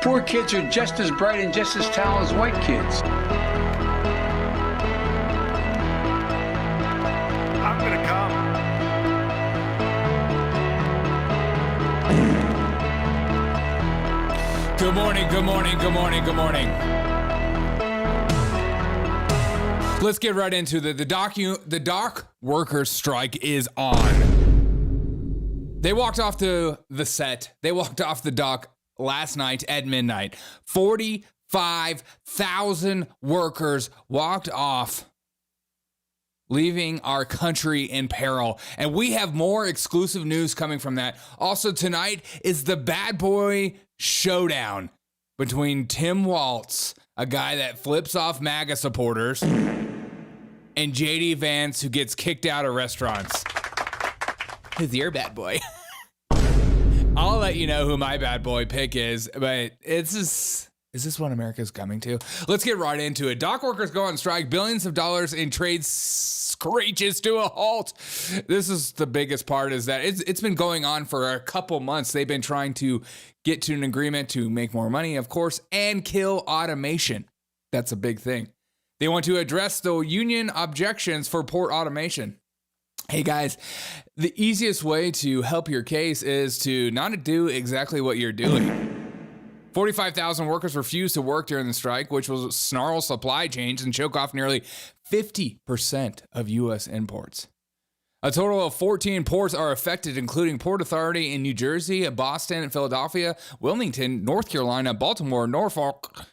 Poor kids are just as bright and just as talented as white kids. I'm gonna come. Good morning, good morning, good morning, good morning. Let's get right into the dock workers strike is on. They walked off the set. They walked off the dock last night at midnight. 45,000 workers walked off, leaving our country in peril. And we have more exclusive news coming from that. Also tonight is the bad boy showdown between Tim Walz, a guy that flips off MAGA supporters, and JD Vance, who gets kicked out of restaurants. Who's your bad boy? I'll let you know who my bad boy pick is, but is this what America's coming to? Let's get right into it. Dock workers go on strike. Billions of dollars in trade screeches to a halt. This is the biggest part, is that it's been going on for a couple months. They've been trying to get to an agreement to make more money, of course, and kill automation. That's a big thing. They want to address the union objections for port automation. Hey guys, the easiest way to help your case is to not do exactly what you're doing. 45,000 workers refused to work during the strike, which will snarl supply chains and choke off nearly 50% of U.S. imports. A total of 14 ports are affected, including Port Authority in New Jersey, Boston, Philadelphia, Wilmington, North Carolina, Baltimore, Norfolk,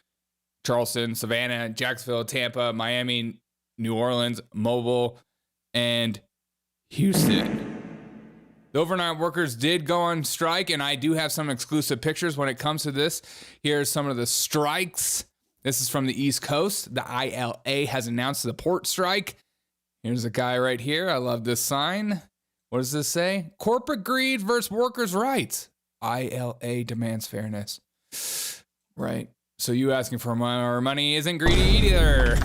Charleston, Savannah, Jacksonville, Tampa, Miami, New Orleans, Mobile, and Houston. The overnight workers did go on strike, and I do have some exclusive pictures when it comes to this. Here's some of the strikes. This is from the East Coast. The ILA has announced the port strike. Here's a guy right here. I love this sign. What does this say? Corporate greed versus workers' rights. ILA demands fairness. Right. So you asking for more money isn't greedy either.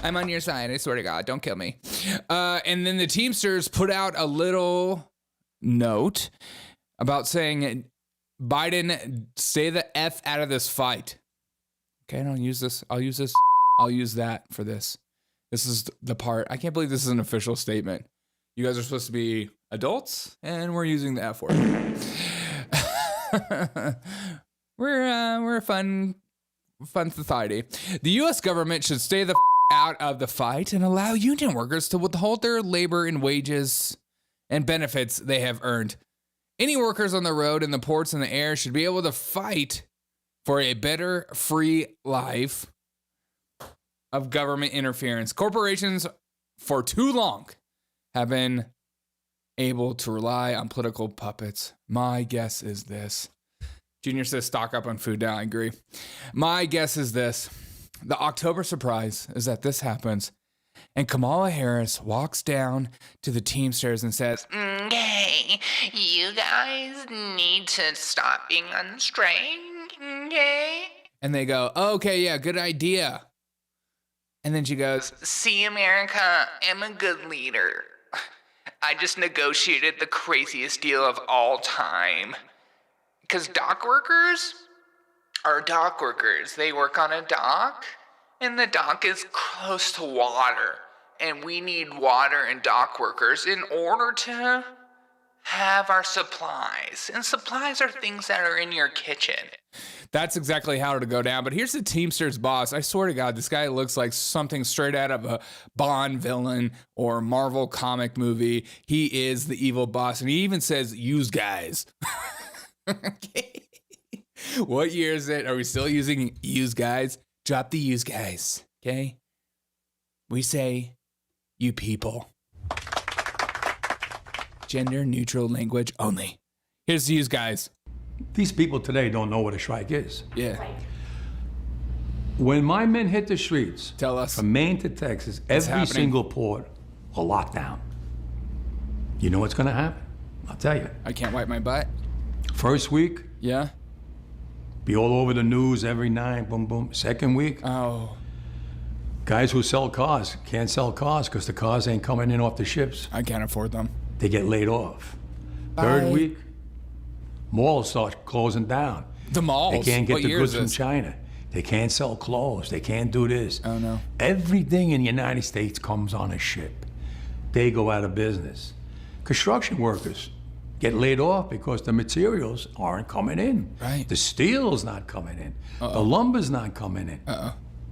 I'm on your side. I swear to God, don't kill me. And then the Teamsters put out a little note about saying, Biden, stay the F out of this fight. Okay, I don't use this. I'll use this. I'll use that for this. This is the part. I can't believe this is an official statement. You guys are supposed to be adults, and we're using the F word. We're a fun society. The U.S. government should stay the out of the fight and allow union workers to withhold their labor and wages and benefits they have earned. Any workers on the road, in the ports, and the air should be able to fight for a better, free life of government interference. Corporations, for too long, have been able to rely on political puppets. My guess is this. Junior says stock up on food now. I agree. My guess is this. The October surprise is that this happens, and Kamala Harris walks down to the Teamsters and says, "Okay, you guys need to stop being on strike, okay?" And they go, "Okay, yeah, good idea." And then she goes, "See, America, I'm a good leader. I just negotiated the craziest deal of all time. Because dock workers are dock workers. They work on a dock, and the dock is close to water. And we need water and dock workers in order to have our supplies. And supplies are things that are in your kitchen." That's exactly how to go down. But here's the Teamsters boss. I swear to God, this guy looks like something straight out of a Bond villain or Marvel comic movie. He is the evil boss. And he even says, "Use guys." Okay. What year is it? Are we still using use guys? Drop the use guys. Okay. We say you people. Gender neutral language only. Here's the use guys. These people today don't know what a strike is. Yeah. When my men hit the streets, Tell us. from Maine to Texas, every happening? single port will lock down. You know what's gonna happen? I'll tell you. I can't wipe my butt. First week, Yeah. be all over the news every night, boom, boom. Second week, Oh, guys who sell cars can't sell cars because the cars ain't coming in off the ships. I can't afford them. They get laid off. Bye. Third week, malls start closing down. The malls. They can't get What the year goods is from this? China. They can't sell clothes. They can't do this. Oh, no. Everything in the United States comes on a ship. They go out of business. Construction workers get laid off because the materials aren't coming in. Right. The steel's not coming in. The lumber's not coming in.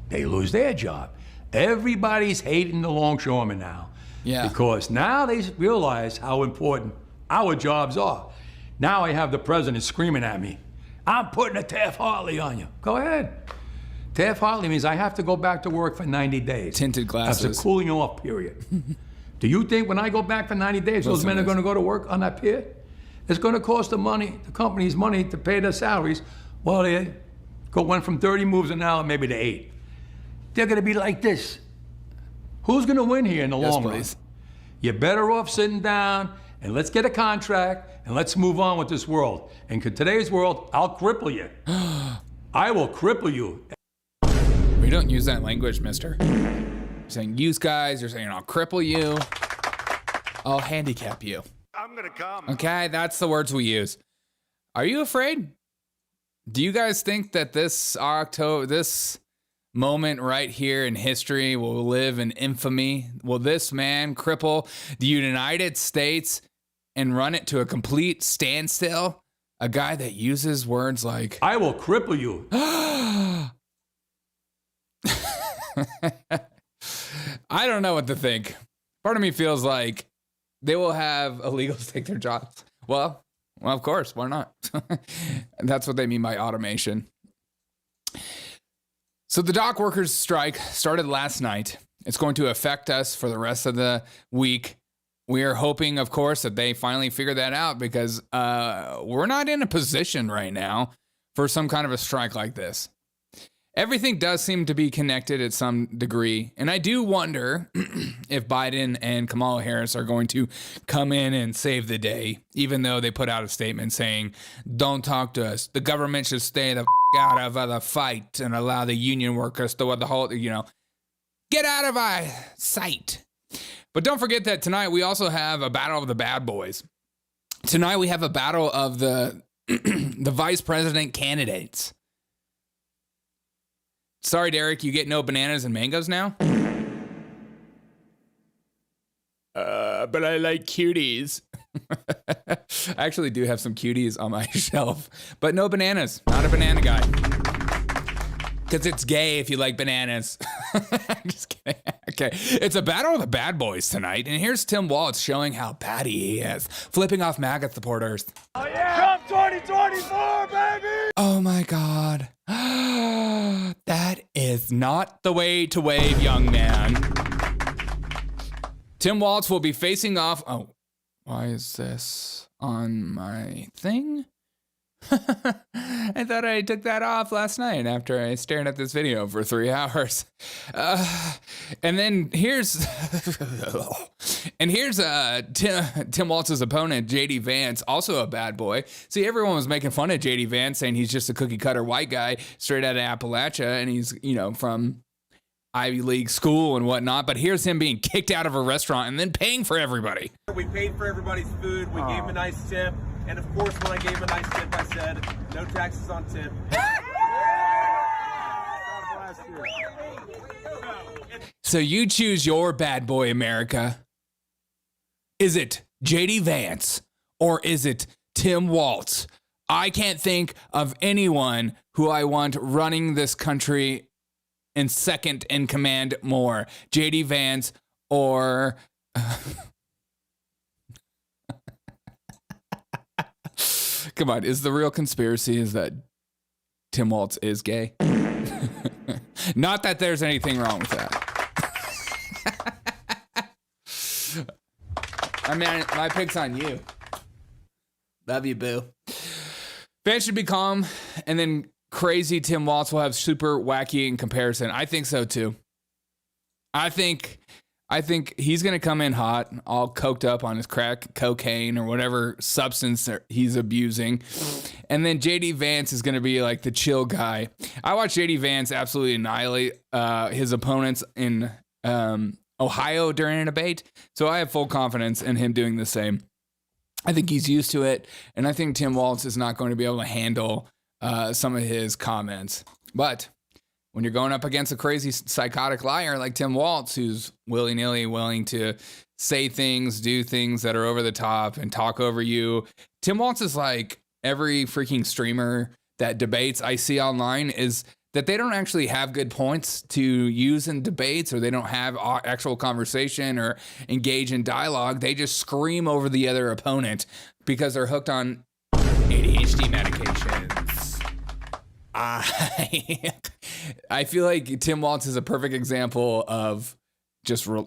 They lose their job. Everybody's hating the longshoremen now. Yeah. Because now they realize how important our jobs are. Now I have the president screaming at me, I'm putting a Taft-Hartley on you. Go ahead. Taft-Hartley means I have to go back to work for 90 days. Tinted glasses. That's a cooling off period. Do you think when I go back for 90 days, those men are going to go to work on that pier? It's going to cost the company's money to pay their salaries. Well, they went from 30 moves an hour maybe to 8. They're going to be like this. Who's going to win here in the long run? You're better off sitting down and let's get a contract and let's move on with this world. And in today's world, I'll cripple you. I will cripple you. We don't use that language, mister. You're saying use guys, you're saying I'll cripple you. I'll handicap you. I'm gonna come. Okay, that's the words we use. Are you afraid? Do you guys think that this moment right here in history will live in infamy? Will this man cripple the United States and run it to a complete standstill? A guy that uses words like, I will cripple you. I don't know what to think. Part of me feels like they will have illegals take their jobs. Well, of course, why not? That's what they mean by automation. So the dock workers strike started last night. It's going to affect us for the rest of the week. We are hoping, of course, that they finally figure that out because we're not in a position right now for some kind of a strike like this. Everything does seem to be connected at some degree. And I do wonder if Biden and Kamala Harris are going to come in and save the day, even though they put out a statement saying, don't talk to us. The government should stay the out of the fight and allow the union workers to the whole, get out of our sight. But don't forget that tonight we also have a battle of the bad boys. Tonight we have a battle of the the vice president candidates. Sorry, Derek, you get no bananas and mangoes now? But I like cuties. I actually do have some cuties on my shelf, but no bananas. Not a banana guy. Because it's gay if you like bananas. I'm just kidding. Okay, it's a battle of the bad boys tonight, and here's Tim Walz showing how batty he is, flipping off MAGA supporters. Oh yeah! Trump 2024, baby! Oh my God. That is not the way to wave, young man. Tim Walz will be facing off. Oh, why is this on my thing? I thought I took that off last night after I stared at this video for 3 hours. And then here's Tim Walz's opponent, JD Vance, also a bad boy. See, everyone was making fun of JD Vance, saying he's just a cookie cutter white guy straight out of Appalachia, and he's, from Ivy League school and whatnot. But here's him being kicked out of a restaurant and then paying for everybody. We paid for everybody's food. We gave him a nice tip. And of course, when I gave him a nice tip, I said, no taxes on tip. So you choose your bad boy, America. Is it JD Vance or is it Tim Walz? I can't think of anyone who I want running this country in second in command more. JD Vance or... Come on, is the real conspiracy is that Tim Walz is gay? Not that there's anything wrong with that. I mean, my pick's on you. Love you, boo. Fans should be calm, and then crazy Tim Walz will have super wacky in comparison. I think so, too. I think he's going to come in hot, all coked up on his crack, cocaine, or whatever substance he's abusing. And then JD Vance is going to be like the chill guy. I watched JD Vance absolutely annihilate his opponents in Ohio during a debate. So I have full confidence in him doing the same. I think he's used to it. And I think Tim Walz is not going to be able to handle some of his comments. But when you're going up against a crazy psychotic liar like Tim Walz, who's willy-nilly willing to say things, do things that are over the top and talk over you, Tim Walz is like every freaking streamer that debates I see online, is that they don't actually have good points to use in debates, or they don't have actual conversation or engage in dialogue. They just scream over the other opponent because they're hooked on ADHD medications. I feel like Tim Walz is a perfect example of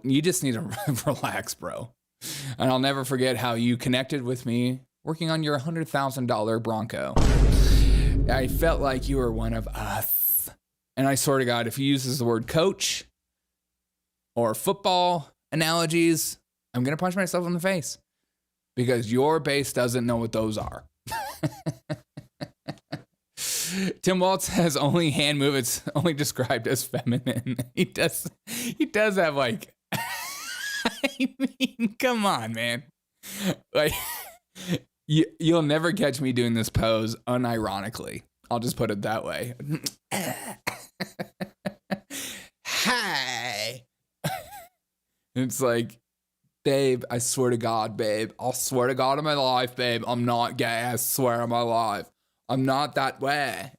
you just need to relax, bro. And I'll never forget how you connected with me working on your $100,000 Bronco. I felt like you were one of us. And I swear to God, if he uses the word coach or football analogies, I'm going to punch myself in the face, because your base doesn't know what those are. Tim Walz has only hand movements only described as feminine. He does have like, I mean, come on, man. Like, you'll never catch me doing this pose unironically. I'll just put it that way. Hi. It's like, babe, I swear to God, babe. I'll swear to God on my life, babe. I'm not gay. I swear on my life. I'm not that way.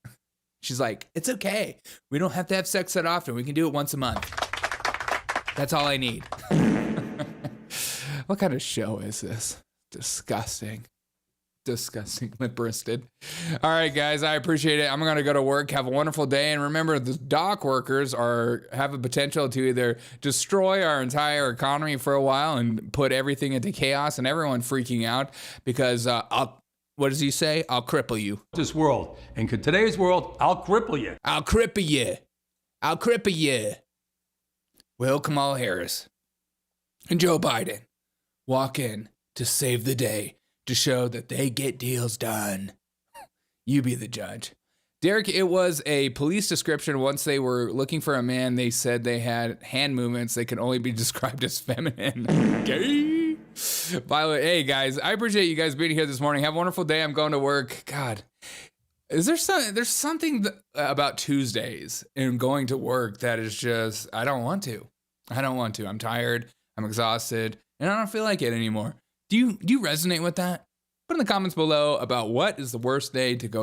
She's like, it's okay. We don't have to have sex that often. We can do it once a month. That's all I need. What kind of show is this? Disgusting. Disgusting, lip-wristed. All right, guys, I appreciate it. I'm going to go to work. Have a wonderful day. And remember, the dock workers have a potential to either destroy our entire economy for a while and put everything into chaos and everyone freaking out because what does he say? I'll cripple you. This world. And in today's world, I'll cripple you. I'll cripple you. I'll cripple you. Will Kamala Harris and Joe Biden walk in to save the day, to show that they get deals done. You be the judge. Derek, it was a police description. Once they were looking for a man, they said they had hand movements that can only be described as feminine. Gay. Violet, hey guys, I appreciate you guys being here this morning. Have a wonderful day. I'm going to work. God, there's something about Tuesdays and going to work that is just, I don't want to. I'm tired. I'm exhausted, and I don't feel like it anymore. Do you resonate with that? Put in the comments below about what is the worst day to go to